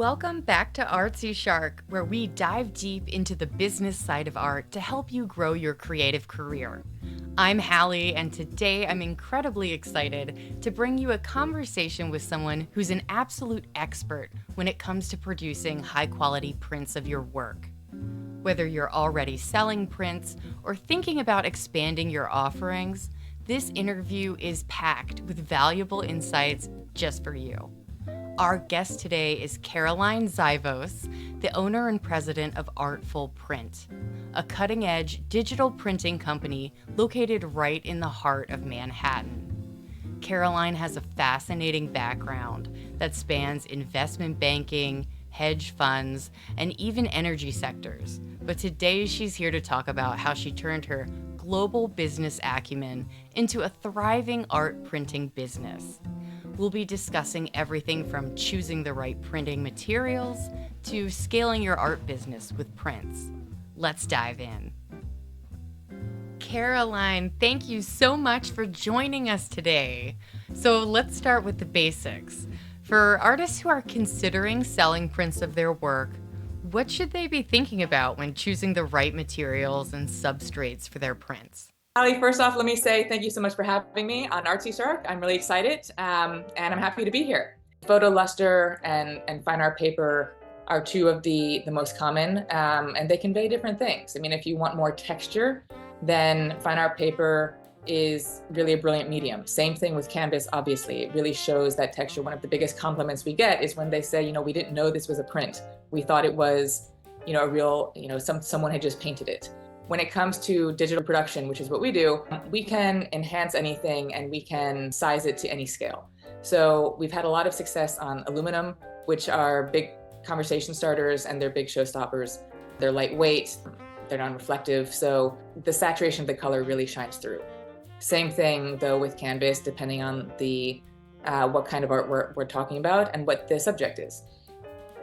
Welcome back to Artsy Shark, where we dive deep into the business side of art to help you grow your creative career. I'm Hallie, and today I'm incredibly excited to bring you a conversation with someone who's an absolute expert when it comes to producing high-quality prints of your work. Whether you're already selling prints or thinking about expanding your offerings, this interview is packed with valuable insights just for you. Our guest today is Caroline Szivos, the owner and president of Artful Print, a cutting-edge digital printing company located right in the heart of Manhattan. Caroline has a fascinating background that spans investment banking, hedge funds, and even energy sectors. But today she's here to talk about how she turned her global business acumen into a thriving art printing business. We'll be discussing everything from choosing the right printing materials to scaling your art business with prints. Let's dive in. Caroline, thank you so much for joining us today. So let's start with the basics. For artists who are considering selling prints of their work, what should they be thinking about when choosing the right materials and substrates for their prints? Ali, first off, let me say thank you so much for having me on Artsy Shark. I'm really excited, and I'm happy to be here. Photo luster and fine art paper are two of the most common, and they convey different things. I mean, if you want more texture, then fine art paper is really a brilliant medium. Same thing with canvas, obviously. It really shows that texture. One of the biggest compliments we get is when they say, we didn't know this was a print. We thought it was, a real, someone had just painted it. When it comes to digital production, which is what we do, we can enhance anything and we can size it to any scale. So we've had a lot of success on aluminum, which are big conversation starters and they're big showstoppers. They're lightweight, they're non-reflective, so the saturation of the color really shines through. Same thing though with canvas, depending on the what kind of art we're talking about and what the subject is.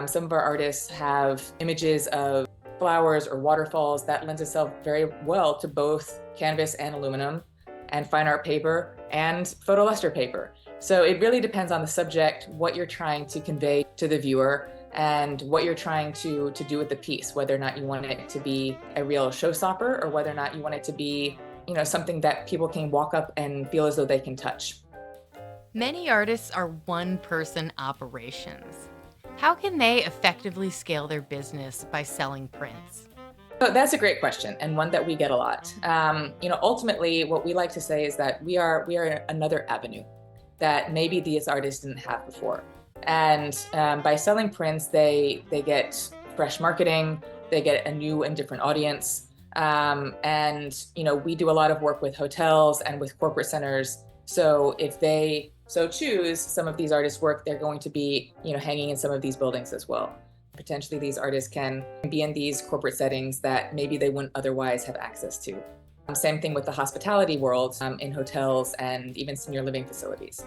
Some of our artists have images of flowers or waterfalls that lends itself very well to both canvas and aluminum and fine art paper and photoluster paper. So it really depends on the subject, what you're trying to convey to the viewer and what you're trying to do with the piece, whether or not you want it to be a real showstopper or whether or not you want it to be, something that people can walk up and feel as though they can touch. Many artists are one-person operations. How can they effectively scale their business by selling prints? So that's a great question and one that we get a lot. Ultimately, what we like to say is that we are another avenue that maybe these artists didn't have before. And by selling prints, they get fresh marketing, they get a new and different audience. We do a lot of work with hotels and with corporate centers. So if they so choose, some of these artists' work, they're going to be, hanging in some of these buildings as well. Potentially these artists can be in these corporate settings that maybe they wouldn't otherwise have access to. Same thing with the hospitality world, in hotels and even senior living facilities.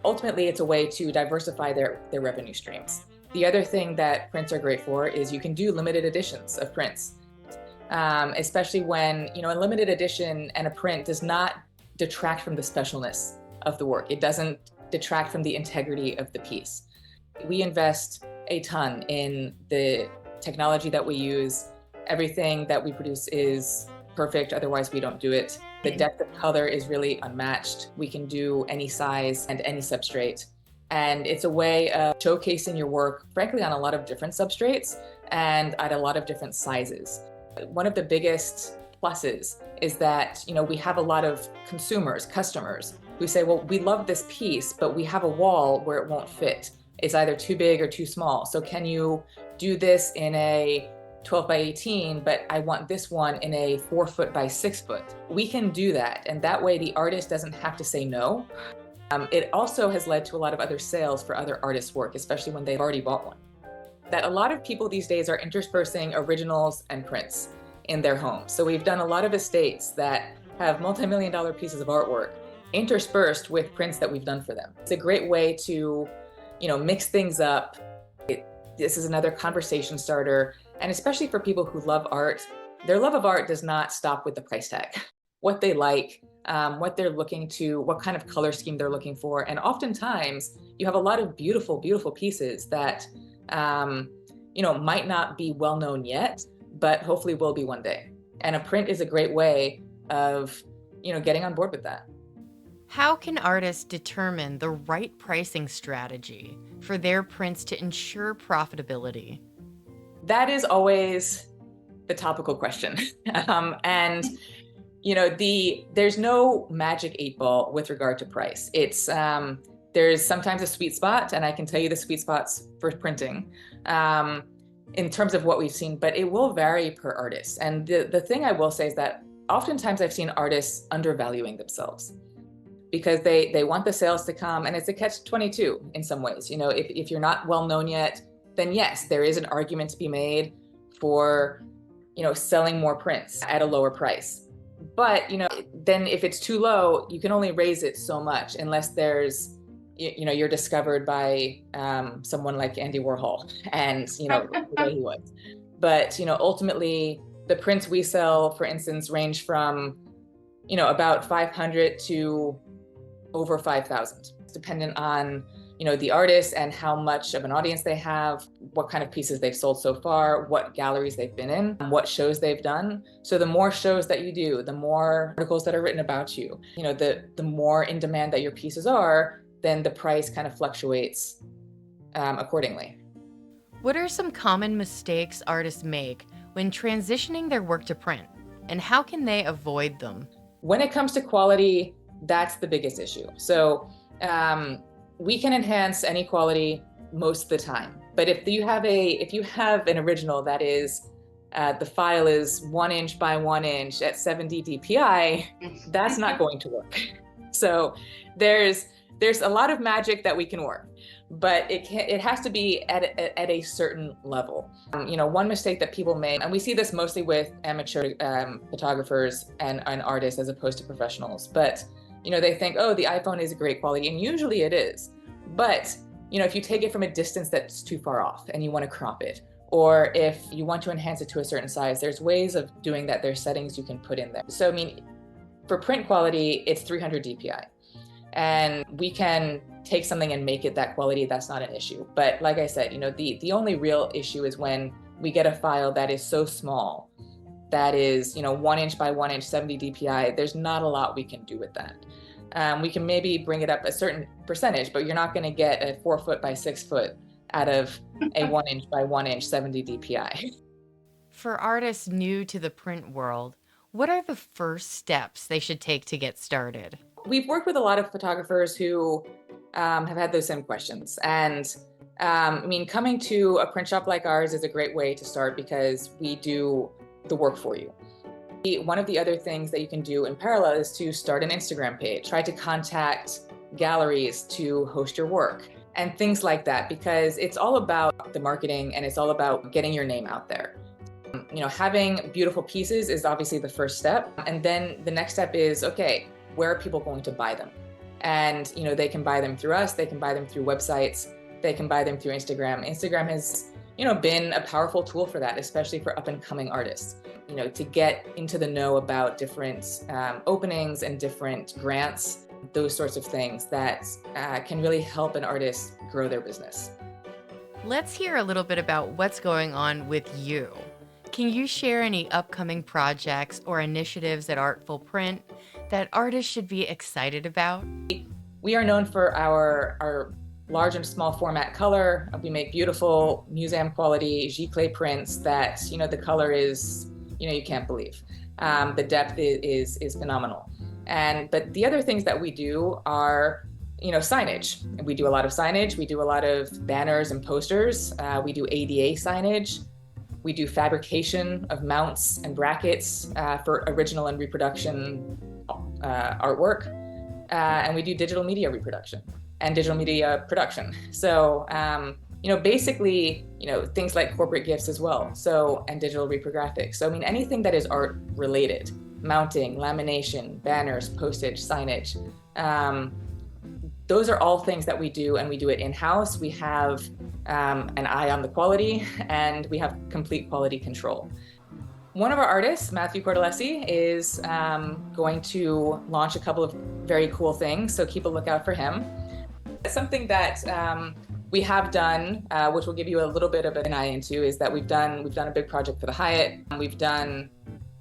Ultimately, it's a way to diversify their revenue streams. The other thing that prints are great for is you can do limited editions of prints, especially when, a limited edition and a print does not detract from the specialness of the work. It doesn't detract from the integrity of the piece. We invest a ton in the technology that we use. Everything that we produce is perfect, otherwise we don't do it. The depth of color is really unmatched. We can do any size and any substrate. And it's a way of showcasing your work, frankly, on a lot of different substrates and at a lot of different sizes. One of the biggest pluses is that, we have a lot of customers who say, well, we love this piece, but we have a wall where it won't fit. It's either too big or too small. So can you do this in a 12 by 18, but I want this one in a 4 foot by 6 foot? We can do that. And that way the artist doesn't have to say no. It also has led to a lot of other sales for other artists' work, especially when they've already bought one. That a lot of people these days are interspersing originals and prints in their homes. So we've done a lot of estates that have multi-million-dollar pieces of artwork interspersed with prints that we've done for them. It's a great way to, mix things up. This is another conversation starter, and especially for people who love art, their love of art does not stop with the price tag. What they like, what they're looking to, what kind of color scheme they're looking for, and oftentimes you have a lot of beautiful, beautiful pieces that might not be well known yet, but hopefully will be one day. And a print is a great way of, getting on board with that. How can artists determine the right pricing strategy for their prints to ensure profitability? That is always the topical question. And there's no magic 8 ball with regard to price. It's there's sometimes a sweet spot, and I can tell you the sweet spots for printing in terms of what we've seen, but it will vary per artist. And the thing I will say is that oftentimes I've seen artists undervaluing themselves because they want the sales to come, and it's a catch-22 in some ways. If you're not well known yet, then yes, there is an argument to be made for selling more prints at a lower price. But then if it's too low, you can only raise it so much unless there's you're discovered by someone like Andy Warhol and the way he was. But ultimately the prints we sell, for instance, range from about 500 to over 5,000, dependent on the artist and how much of an audience they have, what kind of pieces they've sold so far, what galleries they've been in, what shows they've done. So the more shows that you do, the more articles that are written about you, the more in demand that your pieces are, then the price kind of fluctuates accordingly. What are some common mistakes artists make when transitioning their work to print, and how can they avoid them? When it comes to quality, that's the biggest issue. So we can enhance any quality most of the time, but if you have an original that is the file is 1 inch by 1 inch at 70 DPI, that's not going to work. So there's a lot of magic that we can work, but it has to be at a certain level. One mistake that people make, and we see this mostly with amateur photographers and artists as opposed to professionals, but they think, oh, the iPhone is a great quality, and usually it is. But if you take it from a distance that's too far off and you want to crop it, or if you want to enhance it to a certain size, there's ways of doing that. There's settings you can put in there. So for print quality, it's 300 DPI. And we can take something and make it that quality. That's not an issue. But like I said, the only real issue is when we get a file that is so small, that is 1 inch by 1 inch, 70 DPI. There's not a lot we can do with that. We can maybe bring it up a certain percentage, but you're not going to get a 4 foot by 6 foot out of a 1 inch by 1 inch, 70 DPI. For artists new to the print world, what are the first steps they should take to get started? We've worked with a lot of photographers who have had those same questions. And coming to a print shop like ours is a great way to start because we do the work for you. One of the other things that you can do in parallel is to start an Instagram page, try to contact galleries to host your work and things like that, because it's all about the marketing and it's all about getting your name out there. Having beautiful pieces is obviously the first step. And then the next step is, okay, where are people going to buy them? And, they can buy them through us, they can buy them through websites, they can buy them through Instagram. Instagram has, been a powerful tool for that, especially for up and coming artists, to get into the know about different openings and different grants, those sorts of things that can really help an artist grow their business. Let's hear a little bit about what's going on with you. Can you share any upcoming projects or initiatives at Artful Print that artists should be excited about? We are known for our large and small format color. We make beautiful museum quality giclée prints that, the color is, you can't believe. The depth is phenomenal. But the other things that we do are, signage. We do a lot of signage. We do a lot of banners and posters. We do ADA signage. We do fabrication of mounts and brackets for original and reproduction artwork. And we do digital media reproduction and digital media production. So, basically, things like corporate gifts as well. So, and digital reprographics. So, anything that is art related, mounting, lamination, banners, postage, signage. Those are all things that we do, and we do it in-house. We have an eye on the quality, and we have complete quality control. One of our artists, Matthew Cordelesi, is going to launch a couple of very cool things, so keep a lookout for him. Something that We have done, which will give you a little bit of an eye into, is that we've done a big project for the Hyatt. We've done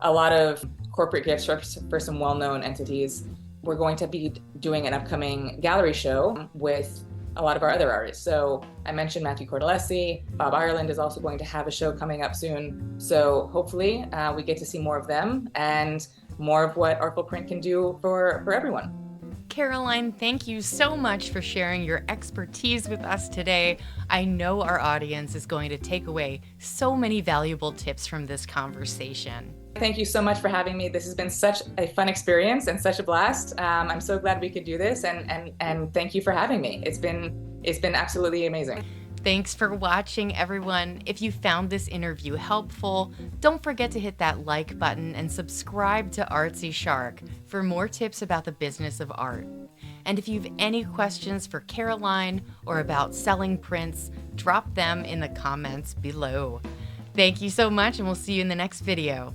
a lot of corporate gifts for some well-known entities. We're going to be doing an upcoming gallery show with a lot of our other artists. So I mentioned Matthew Cordelesi. Bob Ireland is also going to have a show coming up soon. So hopefully we get to see more of them and more of what Artful Print can do for everyone. Caroline, thank you so much for sharing your expertise with us today. I know our audience is going to take away so many valuable tips from this conversation. Thank you so much for having me. This has been such a fun experience and such a blast. I'm so glad we could do this, and thank you for having me. It's been absolutely amazing. Thanks for watching, everyone. If you found this interview helpful, don't forget to hit that like button and subscribe to Artsy Shark for more tips about the business of art. And if you have any questions for Caroline or about selling prints, drop them in the comments below. Thank you so much, and we'll see you in the next video.